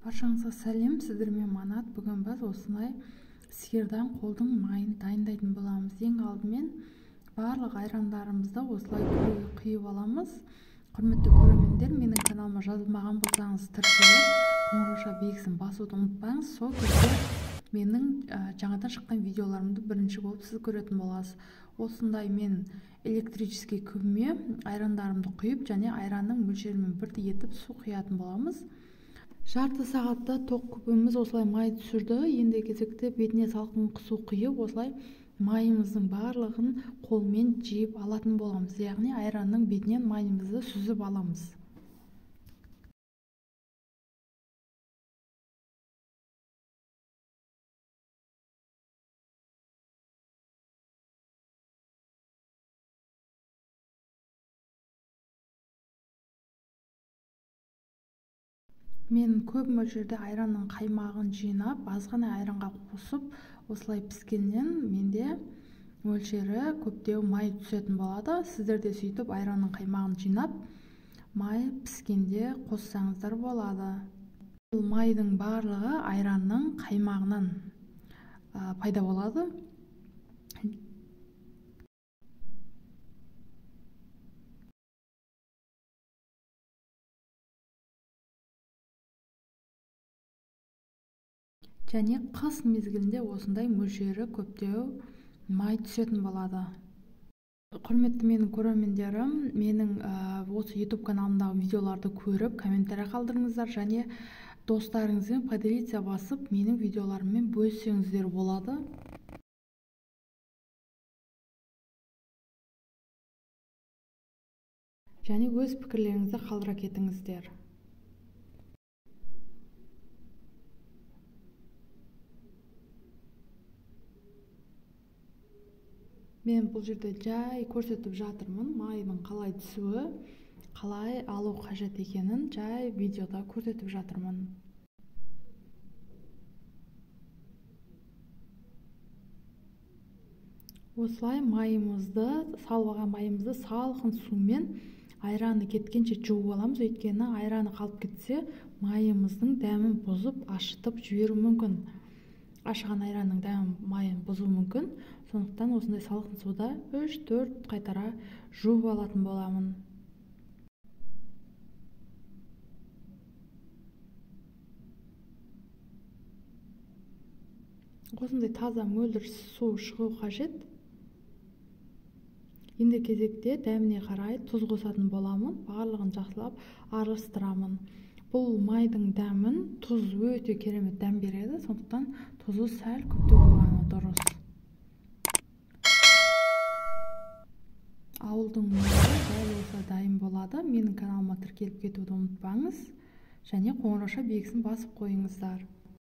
Баршаңызға сәлем, сіздермен Манат. Бүгін біз осындай сиырдан қолдың майын дайындайтын боламыз. Ең алдымен барлық айрандарымызды осылай құйып аламыз. Құрметті көрермендер, менің каналыма жазылмаған болсаңыз тіркеліп, қоңырауша белгісін басуды ұмытпаңыз. Сол кезде менің жаңадан шыққан видеоларымды бірінші болып сіз көретін боласыз. Осындай мен электрический күбіме айрандарымды құйып, және айранның мөлшерімен бірдей етіп су құятын боламыз. Жарты сағатта тоқ күбіміз осылай май түсірді. Енді кезекті бетіне салқын су құйып, осылай майымыздың барлығын қолмен жиып алатын боламыз. Яғни айранның бетінен майымызды сүзіп аламыз. Мен көп мөлшерде айранның қаймағын жинап, азғана айранға қосып, осылай піскеннен менде мөлшері көптеу май түсетін болады. Сіздер де сөйтіп айранның қаймағын жинап, май піскенде қоссаңыздар болады. Бұл майдың барлығы айранның қаймағынан пайда болады. Және қыс мезгілінде осындай мөлшері көптеу май түсетін болады. Құрметті менің көрермендерім, менің осы YouTube каналымдағы видеоларды көріп, комментарий қалдырыңыздар, және достарыңызбен поделиться басып, менің видеоларыммен бөліссеңіздер болады. Және өз пікірлеріңізді қалдыра кетіңіздер. Мен бұл жерде жай көрсетіп жатырмын, майдың қалай түсуі, қалай алу қажет екенін жай видеода көрсетіп жатырмын. Осылай майымызды, салған майымызды салқын сумен айраны кеткенше жуып аламыз. Өйткені айраны қалып кетсе, майымыздың дәмін бұзып, ашытып жіберу мүмкін. Ашыған айранның дәмін майын бұзуы мүмкін. Сондықтан осындай салқын суда 3-4 қайтара жуып алатын боламын. Осындай таза мөлдір су шығу қажет. Енді кезекте дәміне қарай тұз қосатын боламын. Барлығын жақсылап араластырамын. Бұл майдың дәмін тұз өте керемет дәм береді. Сондықтан тұзы сәл көптеу болғаны дұрыс. Ауылдың майы дәл осылай дайын болады. Менің каналыма тіркеліп кетуді ұмытпаңыз, және қоңырауша белгісін басып қойыңыздар.